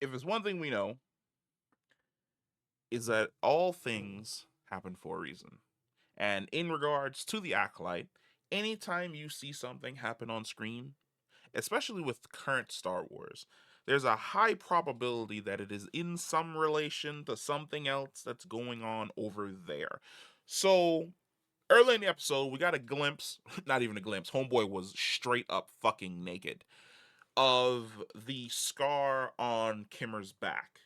if it's one thing we know, is that all things happen for a reason. And in regards to the Acolyte, anytime you see something happen on screen, especially with current Star Wars, there's a high probability that it is in some relation to something else that's going on over there. So, early in the episode, we got a glimpse, not even a glimpse, Homeboy was straight up fucking naked, of the scar on Kimmer's back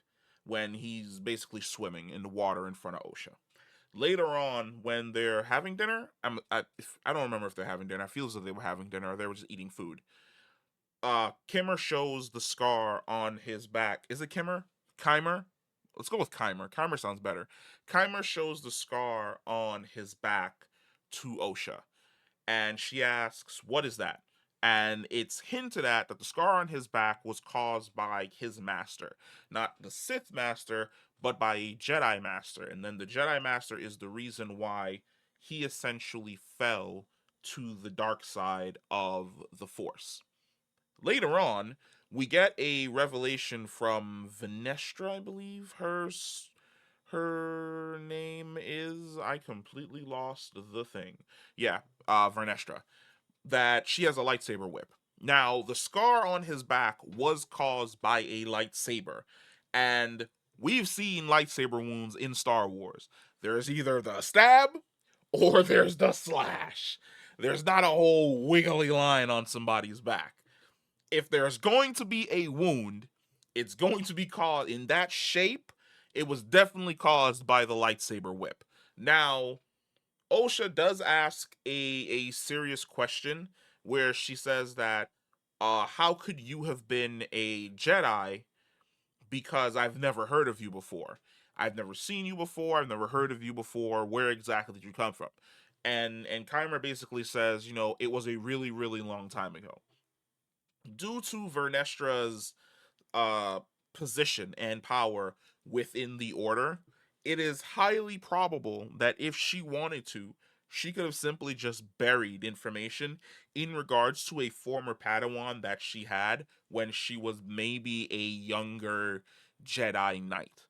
when he's basically swimming in the water in front of Osha. Later on, when they're having dinner, I don't remember if they're having dinner. I feel as though they were having dinner or they were just eating food. Kimmer shows the scar on his back. Is it Kimmer? Qimir? Let's go with Qimir. Qimir sounds better. Qimir shows the scar on his back to Osha, and she asks, "What is that?" And it's hinted at that the scar on his back was caused by his master, not the Sith master, but by a Jedi master. And then the Jedi master is the reason why he essentially fell to the dark side of the Force. Later on, we get a revelation from Vernestra, I believe her name is. I completely lost the thing. Yeah, Vernestra, that she has a lightsaber whip. Now, the scar on his back was caused by a lightsaber, and we've seen lightsaber wounds in Star Wars. There's either the stab or there's the slash. There's not a whole wiggly line on somebody's back. If there's going to be a wound, it's going to be caused in that shape. It was definitely caused by the lightsaber whip. Now, Osha does ask a serious question where she says that how could you have been a Jedi because I've never heard of you before. I've never seen you before, I've never heard of you before. Where exactly did you come from? And Kymer basically says, it was a really, really long time ago. Due to Vernestra's uh position and power within the order, it is highly probable that if she wanted to, she could have simply just buried information in regards to a former Padawan that she had when she was maybe a younger Jedi Knight.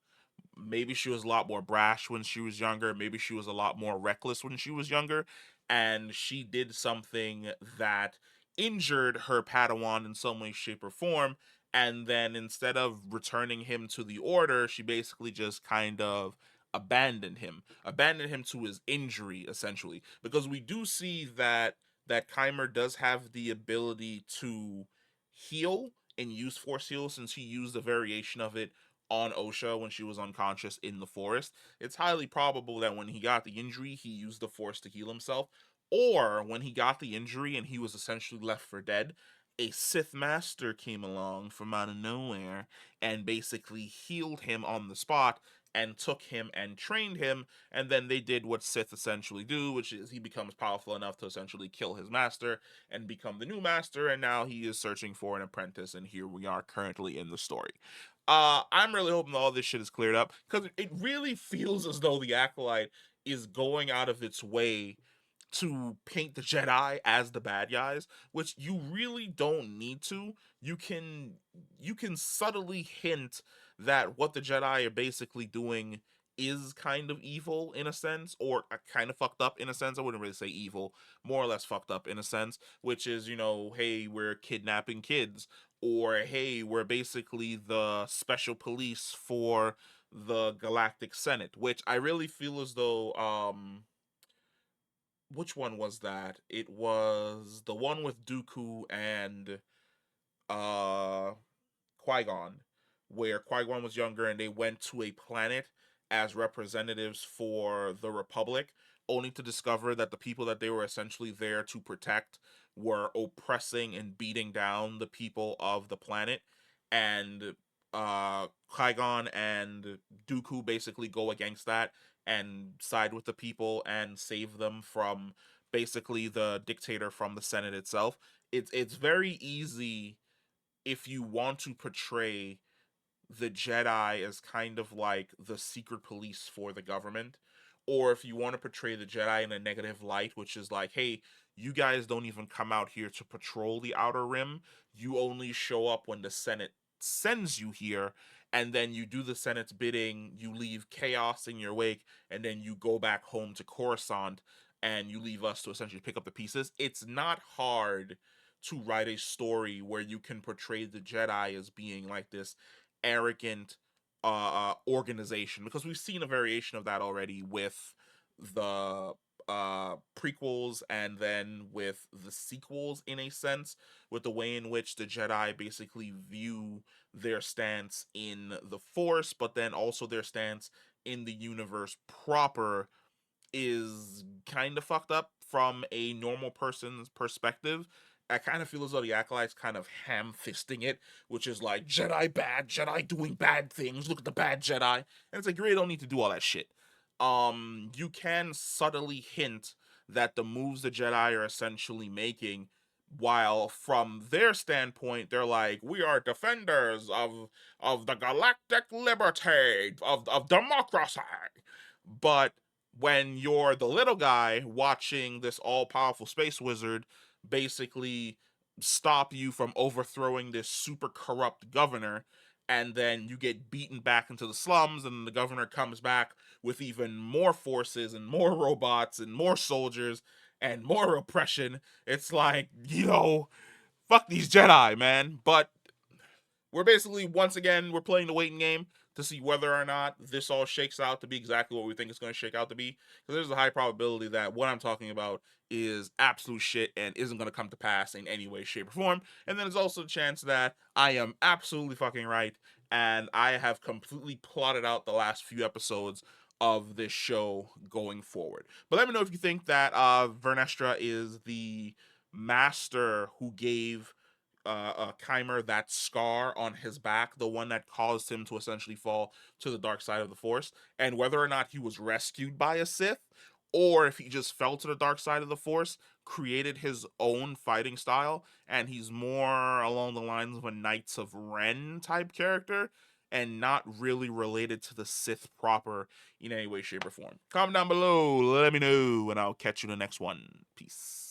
Maybe she was a lot more brash when she was younger, maybe she was a lot more reckless when she was younger, and she did something that injured her Padawan in some way, shape, or form. And then instead of returning him to the order, she basically just kind of abandoned him to his injury, essentially. Because we do see that Keimer does have the ability to heal and use force heal, since he used a variation of it on Osha when she was unconscious in the forest. It's highly probable that when he got the injury, he used the force to heal himself, or when he got the injury and he was essentially left for dead, a Sith master came along from out of nowhere and basically healed him on the spot and took him and trained him, and then they did what Sith essentially do, which is he becomes powerful enough to essentially kill his master and become the new master, and now he is searching for an apprentice, and here we are currently in the story. I'm really hoping all this shit is cleared up, because it really feels as though the Acolyte is going out of its way to paint the Jedi as the bad guys, which you really don't need to. You can subtly hint that what the Jedi are basically doing is kind of evil in a sense, or kind of fucked up in a sense. I wouldn't really say evil, more or less fucked up in a sense, which is, hey, we're kidnapping kids, or hey, we're basically the special police for the Galactic Senate, which I really feel as though which one was that? It was the one with Dooku and uh Qui-Gon, where Qui-Gon was younger and they went to a planet as representatives for the Republic, only to discover that the people that they were essentially there to protect were oppressing and beating down the people of the planet. And Qui-Gon and Dooku basically go against that and side with the people and save them from basically the dictator from the Senate itself. It's very easy if you want to portray the Jedi as kind of like the secret police for the government, or if you want to portray the Jedi in a negative light, which is like, hey, you guys don't even come out here to patrol the Outer Rim. You only show up when the Senate sends you here, and then you do the Senate's bidding, you leave chaos in your wake, and then you go back home to Coruscant, and you leave us to essentially pick up the pieces. It's not hard to write a story where you can portray the Jedi as being like this arrogant organization, because we've seen a variation of that already with the prequels and then with the sequels, in a sense, with the way in which the Jedi basically view their stance in the Force, but then also their stance in the universe proper is kind of fucked up from a normal person's perspective. I kind of feel as though the Acolytes kind of ham-fisting it, which is like, Jedi bad, Jedi doing bad things, look at the bad Jedi. And it's like, you really don't need to do all that shit. You can subtly hint that the moves the Jedi are essentially making, while from their standpoint, they're like, we are defenders of the galactic liberty, of democracy. But when you're the little guy watching this all-powerful space wizard basically stop you from overthrowing this super corrupt governor, and then you get beaten back into the slums, and the governor comes back with even more forces and more robots and more soldiers and more oppression. It's like, fuck these Jedi, man. But we're basically, once again, we're playing the waiting game to see whether or not this all shakes out to be exactly what we think it's going to shake out to be. Because there's a high probability that what I'm talking about is absolute shit and isn't going to come to pass in any way, shape, or form. And then there's also a chance that I am absolutely fucking right, and I have completely plotted out the last few episodes of this show going forward. But let me know if you think that Vernestra is the master who gave Qimir that scar on his back, the one that caused him to essentially fall to the dark side of the Force, and whether or not he was rescued by a Sith, or if he just fell to the dark side of the Force, created his own fighting style, and he's more along the lines of a Knights of Ren type character, and not really related to the Sith proper in any way, shape, or form. Comment down below, let me know, and I'll catch you in the next one. Peace.